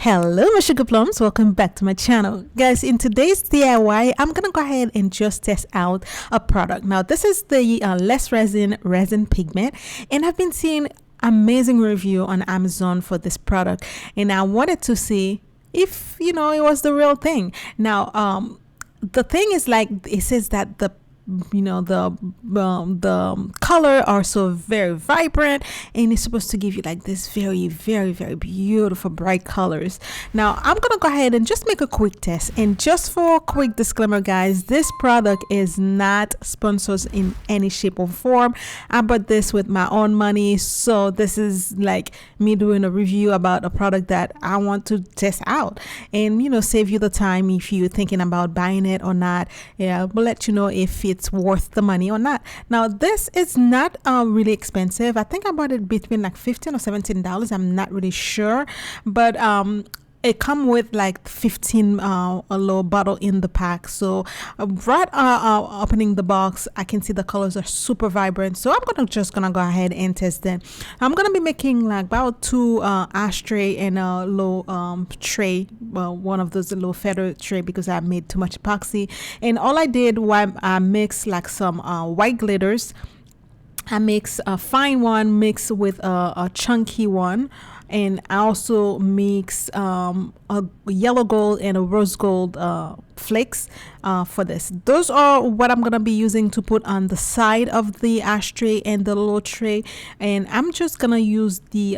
Hello my sugar plums, welcome back to my channel. Guys, in today's DIY I'm gonna go ahead and just test out a product. Now this is the less resin pigment, and I've been seeing amazing review on Amazon for this product, and I wanted to see if it was the real thing. Now the thing is, like, it says that the color are so very vibrant, and it's supposed to give you like this very beautiful bright colors. Now I'm gonna go ahead and just make a quick test, and just for a quick disclaimer guys, this product is not sponsored in any shape or form. I bought this with my own money, so this is like me doing a review about a product that I want to test out and save you the time if you're thinking about buying it or not. We'll let you know if it's worth the money or not. Now this is not really expensive. I think I bought it between like $15 or $17. I'm not really sure, but it come with like 15 a little bottle in the pack. So right opening the box, I can see the colors are super vibrant, so I'm just gonna go ahead and test them. I'm gonna be making like about 2 ashtray and a little tray, well, one of those little feather tray, because I made too much epoxy. And all I did was I mixed like some white glitters. I mix a fine one mixed with a chunky one, and I also mix a yellow gold and a rose gold flakes for this. Those are what I'm gonna be using to put on the side of the ashtray and the little tray, and I'm just gonna use the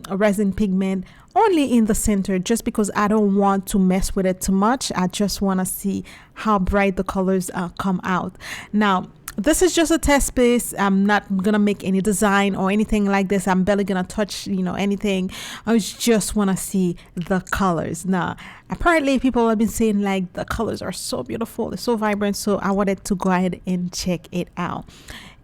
resin pigment only in the center, just because I don't want to mess with it too much. I just want to see how bright the colors come out. Now this is just a test piece. I'm not gonna make any design or anything like this. I'm barely gonna touch anything. I just want to see the colors. Now apparently people have been saying like the colors are so beautiful, they're so vibrant, so I wanted to go ahead and check it out.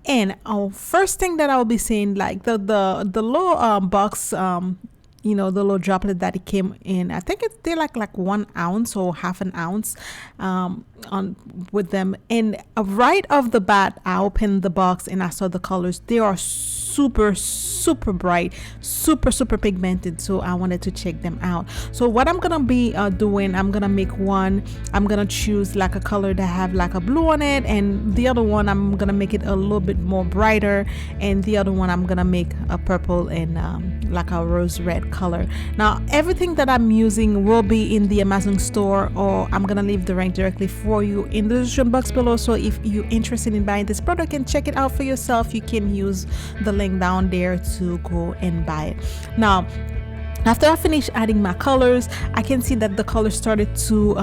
And first thing that I'll be saying, like the little box, the little droplet that it came in, I think they're like 1 ounce or half an ounce on with them. And right off the bat, I opened the box and I saw the colors. They are super bright, super pigmented, so I wanted to check them out. So what I'm gonna be doing, I'm gonna make one. I'm gonna choose like a color that have like a blue on it, and the other one I'm gonna make it a little bit more brighter, and the other one I'm gonna make a purple and like a rose red color. Now everything that I'm using will be in the Amazon store, or I'm gonna leave the link directly for you in the description box below. So if you're interested in buying this product and check it out for yourself, you can use the link down there to go and buy it. Now after I finish adding my colors, I can see that the colors started to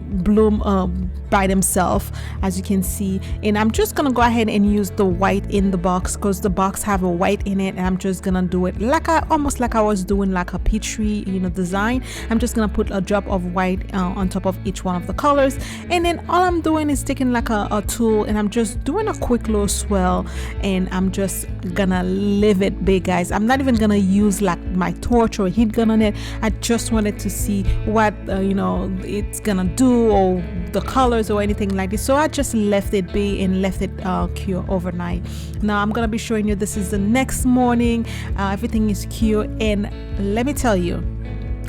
bloom by themselves, as you can see. And I'm just gonna go ahead and use the white in the box, because the box have a white in it, and I'm just gonna do it like almost like I was doing like a petri design. I'm just gonna put a drop of white on top of each one of the colors, and then all I'm doing is taking like a tool, and I'm just doing a quick little swirl, and I'm just gonna leave it big, guys. I'm not even gonna use like my torch or heat gun on it. I just wanted to see what it's gonna do, or the colors or anything like this. So I just left it be and left it cure overnight. Now I'm gonna be showing you, this is the next morning. Everything is cured, and let me tell you,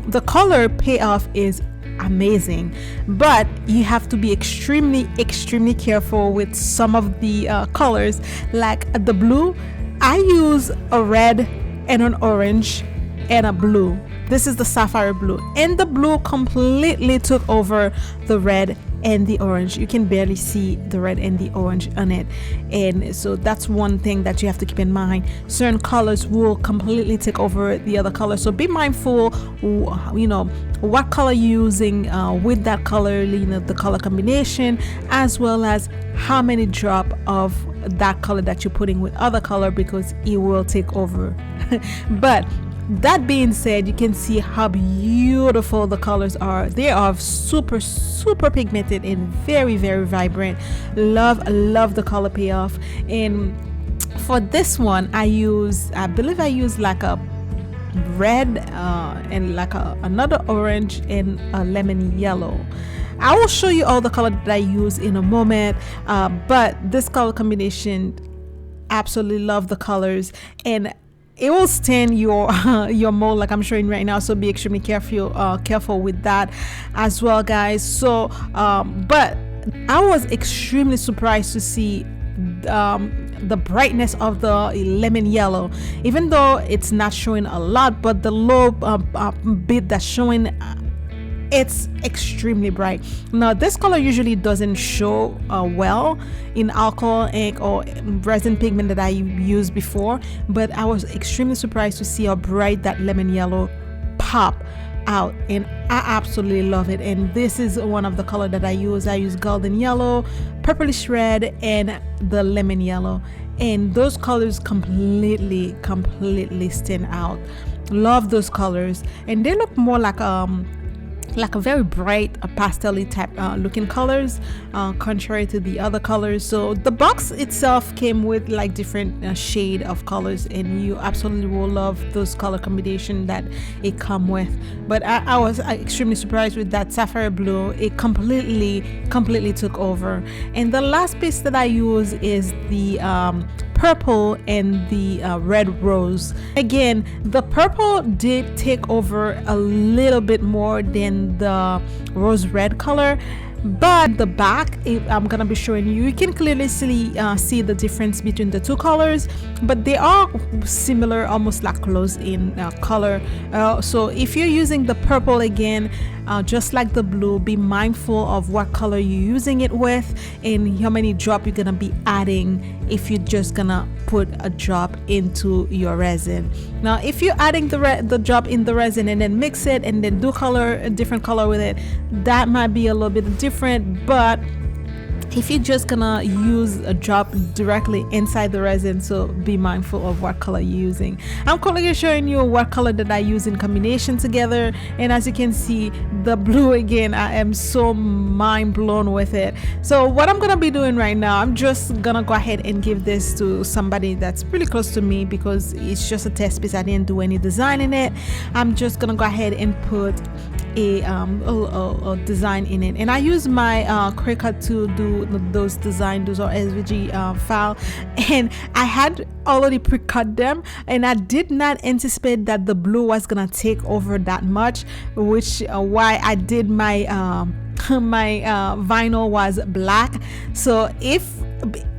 the color payoff is amazing, but you have to be extremely careful with some of the colors. Like the blue, I use a red and an orange and a blue. This is the sapphire blue, and the blue completely took over the red and the orange. You can barely see the red and the orange on it, and so that's one thing that you have to keep in mind. Certain colors will completely take over the other color, so be mindful what color you're using with that color, the color combination, as well as how many drop of that color that you're putting with other color, because it will take over. But that being said, you can see how beautiful the colors are. They are super pigmented and very vibrant. Love the color payoff. And for this one, I believe I use like a red and like another orange and a lemon yellow. I will show you all the color that I use in a moment, but this color combination, absolutely love the colors. And it will stain your your mold like I'm showing right now, so be extremely careful with that as well, guys. So but I was extremely surprised to see the brightness of the lemon yellow, even though it's not showing a lot, but the low bit that's showing, it's extremely bright. Now this color usually doesn't show well in alcohol ink or resin pigment that I used before, but I was extremely surprised to see how bright that lemon yellow pop out, and I absolutely love it. And this is one of the color that I use golden yellow, purplish red, and the lemon yellow, and those colors completely stand out. Love those colors, and they look more like a very bright pastel-y type looking colors, contrary to the other colors. So the box itself came with like different shade of colors, and you absolutely will love those color combination that it come with. But I was extremely surprised with that sapphire blue. It completely took over. And the last piece that I use is the purple and the red rose. Again, the purple did take over a little bit more than the rose red color, but the back, I'm gonna be showing you can clearly see the difference between the two colors, but they are similar, almost like close in color. So if you're using the purple, again, just like the blue, be mindful of what color you're using it with and how many drop you're gonna be adding if you're just gonna put a drop into your resin. Now if you're adding the drop in the resin and then mix it and then do a different color with it, that might be a little bit different. But if you're just gonna use a drop directly inside the resin, so be mindful of what color you're using. I'm quickly showing you what color that I use in combination together, and as you can see, the blue, again, I am so mind blown with it. So what I'm gonna be doing right now, I'm just gonna go ahead and give this to somebody that's really close to me, because it's just a test piece. I didn't do any design in it. I'm just gonna go ahead and put a design in it, and I use my Cricut to do those design. Those are SVG file, and I had already pre-cut them, and I did not anticipate that the blue was gonna take over that much, which why I did my my vinyl was black. So if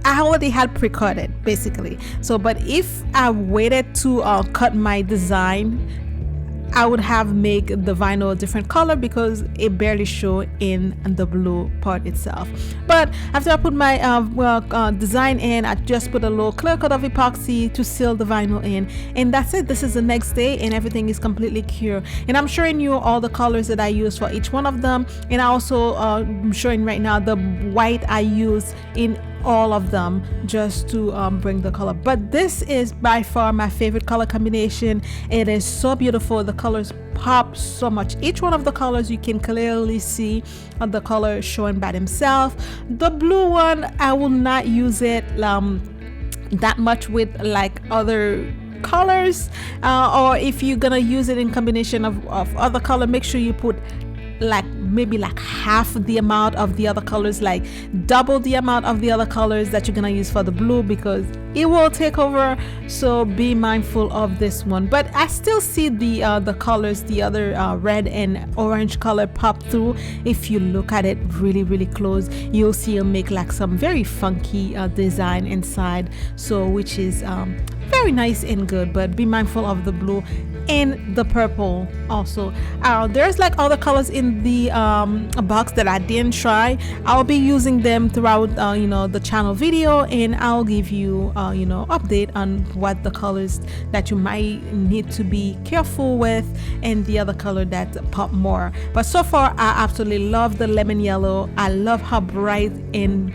I already had pre-cut it basically, so but if I waited to cut my design, I would have make the vinyl a different color because it barely show in the blue part itself. But after I put my design in, I just put a little clear coat of epoxy to seal the vinyl in, and that's it. This is the next day and everything is completely cured, and I'm showing you all the colors that I use for each one of them, and I also I'm showing right now the white I use in all of them just to bring the color. But this is by far my favorite color combination. It is so beautiful. The colors pop so much. Each one of the colors you can clearly see the color showing by themselves. The blue one, I will not use it that much with like other colors, or if you're gonna use it in combination of other color, make sure you put like maybe like half the amount of the other colors, like double the amount of the other colors that you're gonna use for the blue, because it will take over. So be mindful of this one. But I still see the colors, the other red and orange color pop through. If you look at it really close, you'll see it'll make like some very funky design inside, so which is very nice and good. But be mindful of the blue and the purple also. There's like other colors in the box that I didn't try. I'll be using them throughout the channel video, and I'll give you update on what the colors that you might need to be careful with and the other color that pop more. But so far I absolutely love the lemon yellow. I love how bright and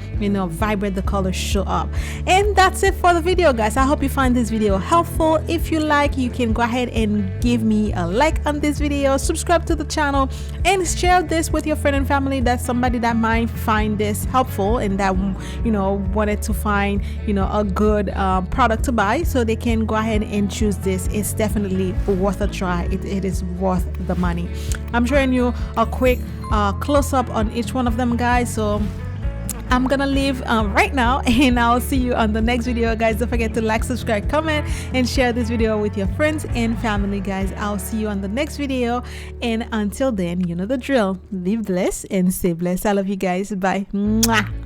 vibrant the colors show up. And that's it for the video, guys. I hope you find this video helpful. If you like, you can go ahead and give me a like on this video, subscribe to the channel, and share this with your friend and family. That's somebody that might find this helpful and that wanted to find a good product to buy, so they can go ahead and choose this. It's definitely worth a try. It is worth the money. I'm showing you a quick close-up on each one of them, guys. So I'm gonna leave right now, and I'll see you on the next video, guys. Don't forget to like, subscribe, comment, and share this video with your friends and family, guys. I'll see you on the next video, and until then, you know the drill. Live blessed and stay blessed. I love you guys. Bye. Mwah.